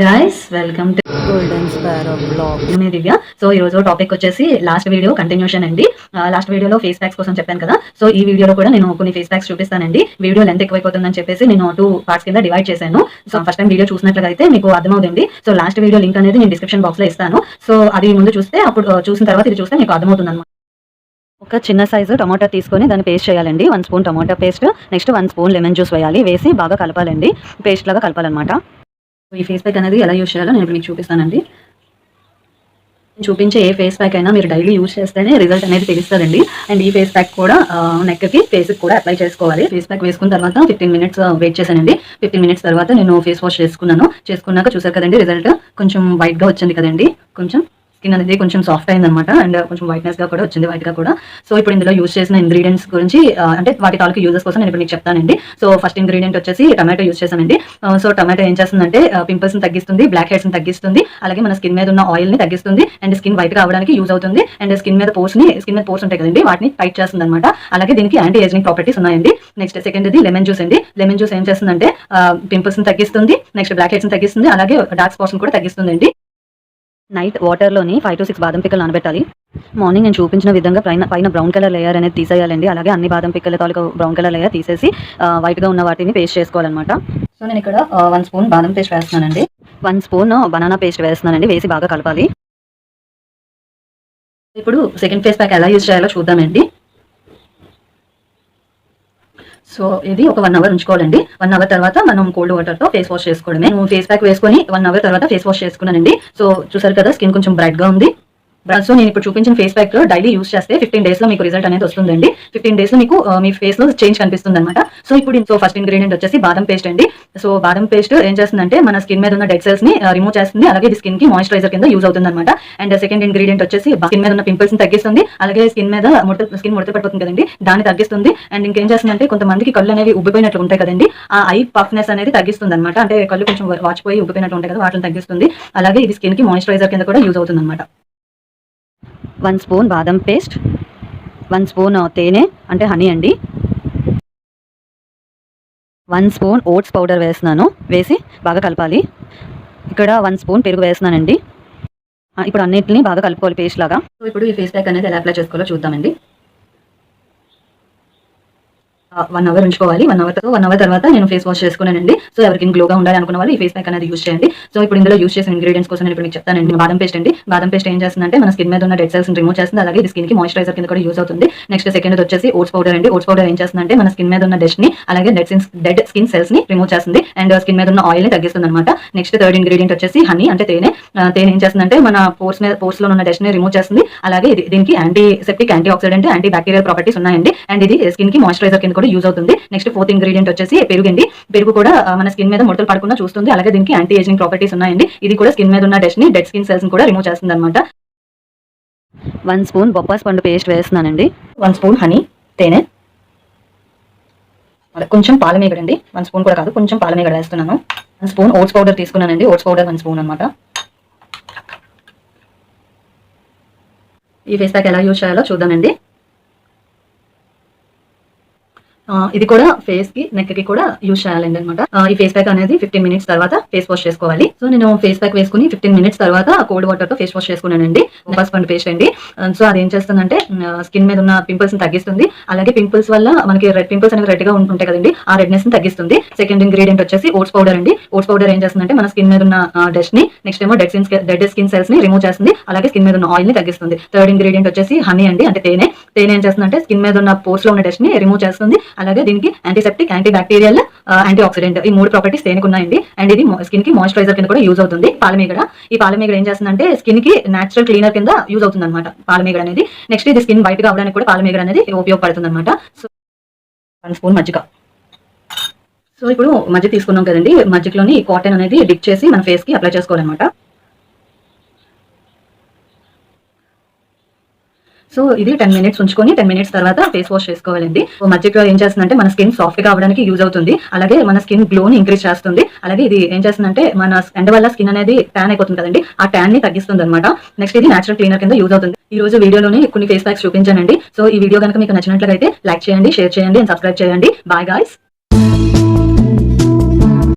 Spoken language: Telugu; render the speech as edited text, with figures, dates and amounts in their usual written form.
Guys welcome to golden sparrow blog. Me Divya. So ఈ రోజు టాపిక్ వచ్చేసి లాస్ట్ వీడియో కంటిన్యూషన్ అండి. లాస్ట్ వీడియోలో ఫేస్ ప్యాక్స్ కోసం చెప్పాను కదా. సో ఈ వీడియోలో కూడా నేను కొన్ని ఫేస్ ప్యాక్స్ చూపిస్తానండి. వీడియో లెంత్ ఎక్కువైపోతుందని చెప్పేసి నేను 2 పార్ట్స్ కింద డివైడ్ చేశాను. సో ఫస్ట్ టైం వీడియో చూసినట్లయితే అయితే మీకు అర్థమవుతుంది. సో లాస్ట్ వీడియో లింక్ అనేది నేను డిస్క్రిప్షన్ బాక్స్ లో ఇస్తాను. సో అది ముందు చూస్తే అప్పుడు చూసిన తర్వాత ఇది చూస్తే మీకు అర్థమవుతుంది అనమాట. ఒక చిన్న సైజు టమాటా తీసుకొని దాన్ని పేస్ట్ చేయాలండి. 1 spoon tomato paste, next 1 spoon lemon juice వేయాలి. వేసి బాగా కలపాలండి. పేస్ట్ లాగా కలపాలన్నమాట. ఈ ఫేస్ ప్యాక్ అనేది ఎలా యూస్ చేయాలో నేను ఇప్పుడు మీకు చూపిస్తానండి. చూపించే ఏ ఫేస్ ప్యాక్ అయినా మీరు డైలీ యూస్ చేస్తేనే రిజల్ట్ అనేది తెలుస్తుందండి. అండ్ ఈ ఫేస్ ప్యాక్ కూడా నెక్ కి ఫేస్ కూడా అప్లై చేసుకోవాలి. ఫేస్ ప్యాక్ వేసుకున్న తర్వాత 15 మినిట్స్ వెయిట్ చేశానండి. 15 మినిట్స్ తర్వాత నేను ఫేస్ వాష్ చేసుకున్నాక చూసారు కదండి రిజల్ట్ కొంచెం వైట్ గా వచ్చింది కదండి. కొంచెం స్కిన్ అనేది కొంచెం సాఫ్ట్ అయిందనమాట. అండ్ కొంచెం వైట్నెస్ గా కూడా వచ్చింది, వైట్ గా కూడా. సో ఇప్పుడు ఇందులో యూస్ చేసిన ఇంగ్రీడియంట్స్ గురించి అంటే వాటి తాలూకు యూజెస్ కోసం నేను ఇప్పుడు మీకు చెప్తానండి. సో ఫస్ట్ ఇంగ్రీడియంట్ వచ్చేసి టమాటో యూస్ చేశానండి. సో టమాటో ఏం చేస్తుందంటే పింపుల్స్ ని తగ్గిస్తుంది, బ్లాక్ హెడ్స్ ని తగ్గిస్తుంది, అలాగే మన స్కిన్ మీద ఉన్న ఆయిల్ ని తగ్గిస్తుంది, అండ్ స్కిన్ వైట్ గా అవడానికి యూజ్ అవుతుంది. అండ్ స్కిన్ మీద పోర్స్ ఉంటాయి కదండి, వాటిని టైట్ చేస్తుంది అనమాట. అలాగే దీనికి యాంటీ ఏజింగ్ ప్రాపర్టీస్ ఉన్నాయండి. నెక్స్ట్ సెకండ్ ఇది లెమన్ జ్యూస్ అండి. లెమన్ జ్యూస్ ఏం చేస్తుందంటే పింపుల్స్ ని తగ్గిస్తుంది, నెక్స్ట్ బ్లాక్ హెడ్స్ ని తగ్గిస్తుంది, అలాగే డార్క్ స్పాట్స్ కూడా తగ్గిస్తుంది. నైట్ వాటర్లోని 5 to 6 బాదం పిక్కలు నానబెట్టాలి. మార్నింగ్ నేను చూపించిన విధంగా పైన బ్రౌన్ కలర్ లేయర్ అనేది తీసేయాలండి. అలాగే అన్ని బాదం పిక్కల తాలూకు బ్రౌన్ కలర్ లేయర్ తీసేసి వైట్గా ఉన్న వాటిని పేస్ట్ చేసుకోవాలన్నమాట. సో నేను ఇక్కడ 1 స్పూన్ బాదం పేస్ట్ వేస్తున్నానండి. 1 స్పూన్ బనానా పేస్ట్ వేస్తున్నానండి. వేసి బాగా కలపాలి. ఇప్పుడు సెకండ్ ఫేస్ ప్యాక్ ఎలా యూజ్ చేయాలో చూద్దామండి. సో ఇది ఒక 1 అవర్ ఉంచుకోవాలండి. 1 అవర్ తర్వాత మనం కోల్డ్ వాటర్ తో ఫేస్ వాష్ చేసుకోవడమే. నేను ఫేస్ ప్యాక్ వేసుకొని 1 అవర్ తర్వాత ఫేస్ వాష్ చేసుకున్నానండి. సో చూసారు కదా స్కిన్ కొంచెం బ్రైట్ గా ఉంది. సో నేను ఇప్పుడు చూపించిన ఫేస్ ప్యాక్ డైలీ యూస్ చేస్తే 15 డేస్ లో మీకు రిజల్ట్ అనేది వస్తుందండి. 15 డేస్ లో మీకు మీ ఫేస్ లో చేంజ్ కనిపిస్తుంది అనమాట. సో ఇప్పుడు ఫస్ట్ ఇంగ్రీడియంట్ వచ్చేసి బాదం పేస్ట్ అండి. సో బాదం పేస్ట్ ఏం చేస్తుందంటే మన స్కిన్ మీద ఉన్న డెడ్ సెల్స్ ని రిమూవ్ చేస్తుంది, అలాగే ఇది స్కిన్ కి మాయిశ్చరైజర్ కింద యూజ్ అవుతుంది అనమాట. అండ్ సెకండ్ ఇంగ్రీడియంట్ వచ్చేసి స్కిన్ మీద ఉన్న పింపుల్స్ ని తగ్గిస్తుంది, అలాగే స్కిన్ ముడత పడిపోతుంది కదండి, దాన్ని తగ్గిస్తుంది. అండ్ ఇంకేం చేస్తుందంటే కొంతమందికి కళ్ళు అనేవి ఉబ్బిపోయినట్లు ఉంటాయి కదండి, ఆ ఐ పఫ్నెస్ అనేది తగ్గిస్తుంది అనమాట. అంటే కళ్ళు కొంచెం వాచిపోయి ఉబ్బిపోయినట్లు ఉంటాయి కదా, వాటిని తగ్గిస్తుంది. అలాగే ఇది స్కిన్ కి మాయిశ్చరైజర్ కింద కూడా యూజ్ అవుతుంది అనమాట. 1 స్పూన్ బాదం పేస్ట్, 1 స్పూన్ తేనె అంటే హనీ అండి, 1 స్పూన్ ఓట్స్ పౌడర్ వేస్తున్నాను. వేసి బాగా కలపాలి. ఇక్కడ 1 స్పూన్ పెరుగు వేస్తున్నానండి. ఇప్పుడు అన్నిటిని బాగా కలుపుకోవాలి పేస్ట్ లాగా. సో ఇప్పుడు ఈ ఫేస్ ప్యాక్ అనేది ఎలా అప్లై చేసుకోవాలో చూద్దామండి. 1 అవర్ ఉంచుకోవాలి. 1 అవర్ తర్వాత నేను ఫేస్ వాష్ చేసుకున్నానండి. సో ఎవరికి గ్లోగా ఉండాలి అనుకున్న వాళ్ళు ఈ ఫేస్ ప్యాక్ అనేది యూస్ చేయండి. సో ఇప్పుడు ఇందులో యూస్ చేసిన ఇంగ్రీడియంట్స్ కోసం నేను ఇప్పుడు మీకు చెప్తానండి. బాదం పేస్ట్ అండి. బాదం పేస్ట్ ఏం చేస్తుందంటే మన స్కిన్ మీద ఉన్న డెడ్ సెల్స్ రిమూవ్ చేస్తుంది, అలాగే ఇది స్కిన్ కి మాయిశ్చరైజర్ కింద కూడా యూజ్ అవుతుంది. నెక్స్ట్ సెకండ్ వచ్చేసి ఓట్స్ పౌడర్ అండి. ఓట్స్ పౌడర్ ఏం చేస్తుందంటే మన స్కిన్ మీద ఉన్న డస్ట్ ని, అలాగే డెడ్ స్కిన్ సెల్స్ ని రిమూవ్ చేస్తుంది, అండ్ స్కిన్ మీద ఉన్న ఆయిల్ ని తగ్గిస్తుంది అనమాట. నెక్స్ట్ థర్డ్ ఇంగ్రీడియంట్ వచ్చేసి హనీ అంటే తేనె. తేనె ఏం చేస్తుందంటే మన పోర్స్ లో ఉన్న డస్ట్ ని రిమూవ్ చేస్తుంది, అలాగే దీనికి anti septic, anti oxidant, anti bacterial properties ఉన్నాయండి. అండ్ ఇది స్కిన్ కి మాయిశ్చరైజర్ కింద కూడా యూజ్ అవుతుంది. నెక్స్ట్ ఫోర్త్ ఇంగ్రీడియంట్ వచ్చేసి పెరుగు అండి. పెరుగు కూడా మన స్కిన్ మీద ముడతలు పడకుండా చూస్తుంది, అలాగే దీనికి యాంటీ ఏజింగ్ ప్రాపర్టీస్ ఉన్నాయండి. ఇది కూడా స్కిన్ మీద ఉన్న డస్ట్ ని, డెడ్ స్కిన్ సెల్స్ ని కూడా రిమూవ్ చేస్తుంది అనమాట. 1 స్పూన్ బొప్పాస్ పండు పేస్ట్ వేస్తున్నానండి. 1 స్పూన్ హనీ, తేనె, కొంచెం పాలమీగడ అండి. 1 స్పూన్ కూడా కాదు, కొంచెం పాలమీగడ వేస్తున్నాను. 1 స్పూన్ ఓట్స్ పౌడర్ తీసుకున్నానండి. ఓట్స్ పౌడర్ 1 స్పూన్ అనమాట. ఈ ఫేస్ ప్యాక్ ఎలా యూజ్ చేయాలో చూద్దామండి. ఇది కూడా ఫేస్ కి, నెక్ కి కూడా యూజ్ చేయాలండి అనమాట. ఈ ఫేస్ ప్యాక్ అనేది 15 మినిట్స్ తర్వాత ఫేస్ వాష్ చేసుకోవాలి. సో నేను ఫేస్ ప్యాక్ వేసుకుని 15 మినిట్స్ తర్వాత కోల్డ్ వాటర్ తో ఫేస్ వాష్ చేసుకున్నానండి. పసుపు పేస్ట్ అండి. సో అది ఏం చేస్తుందంటే స్కిన్ మీద ఉన్న పింపుల్స్ ని తగ్గిస్తుంది, అలాగే పింపుల్స్ వల్ల మనకి రెడ్ పింపుల్స్ అనేవి రెడ్ గా ఉంటాయి కదండి, ఆ రెడ్నెస్ ని తగ్గిస్తుంది. సెకండ్ ఇంగ్రీడియంట్ వచ్చేసి ఓట్స్ పౌడర్ అండి. ఓట్స్ పౌడర్ ఏం చేస్తుందంటే మన స్కిన్ మీద ఉన్న డస్ట్ ని, నెక్స్ట్ ఏమో డెడ్ స్కిన్ సెల్స్ ని రిమూవ్ చేస్తుంది, అలాగే స్కిన్ మీద ఉన్న ఆయిల్ ని తగ్గిస్తుంది. థర్డ్ ఇంగ్రీడియంట్ వచ్చేసి హనీ అండి అంటే తేనె. తేనె ఏం చేస్తుందంటే స్కిన్ మీద ఉన్న పోర్స్ లో ఉన్న డస్ట్ ని రిమూవ్ చేస్తుంది, అలాగే దీనికి antiseptic, anti bacterial, anti oxidant ఈ 3 ప్రాపర్టీస్ తేనెకు ఉన్నాయండి. అండ్ ఇది స్కిన్ కి మాయిశ్చరైజర్ కింద కూడా యూజ్ అవుతుంది. పాలమీగడ, ఈ పాలమీగడ ఏం చేస్తుందంటే స్కిన్ కి నేచురల్ క్లీనర్ కింద యూజ్ అవుతుంది అనమాట పాలమీగడ అనేది. నెక్స్ట్ ఇది స్కిన్ వైట్ గా అవడానికి కూడా పాలమీగడ అనేది ఉపయోగపడుతుంది అనమాట. సో 1 స్పూన్ మజ్జిగ. సో ఇప్పుడు మజ్జిగ తీసుకున్నాం కదండి, మజ్జిగలోని కాటన్ అనేది డిప్ చేసి మన ఫేస్ కి అప్లై చేసుకోవాలన్నమాట. సో ఇది 10 మినిట్స్ ఉంచుకొని 10 మినిట్స్ తర్వాత ఫేస్ వాష్ చేసుకోవాలండి. మజ్జిగ ఏం చేస్తుందంటే మన స్కిన్ సాఫ్ట్ గా అవడానికి యూజ్ అవుతుంది, అలాగే మన స్కిన్ గ్లో ని ఇంక్రీజ్ చేస్తుంది. అలాగే ఇది ఏం చేస్తుందంటే మన ఎండ వల్ల స్కిన్ అనేది ట్యాన్ అయిపోతుంది కదండి, ఆ ట్యాన్ ని తగ్గిస్తుంది అనమాట. నెక్స్ట్ ఇది నేచురల్ క్లీనర్ కింద యూజ్ అవుతుంది. ఈ రోజు వీడియోలోనే కొన్ని ఫేస్ ప్యాక్స్ చూపించానండి. సో ఈ వీడియో కనుక మీకు నచ్చినట్లయితే లైక్ చేయండి, షేర్ చేయండి అండ్ సబ్స్క్రైబ్ చేయండి. Bye guys.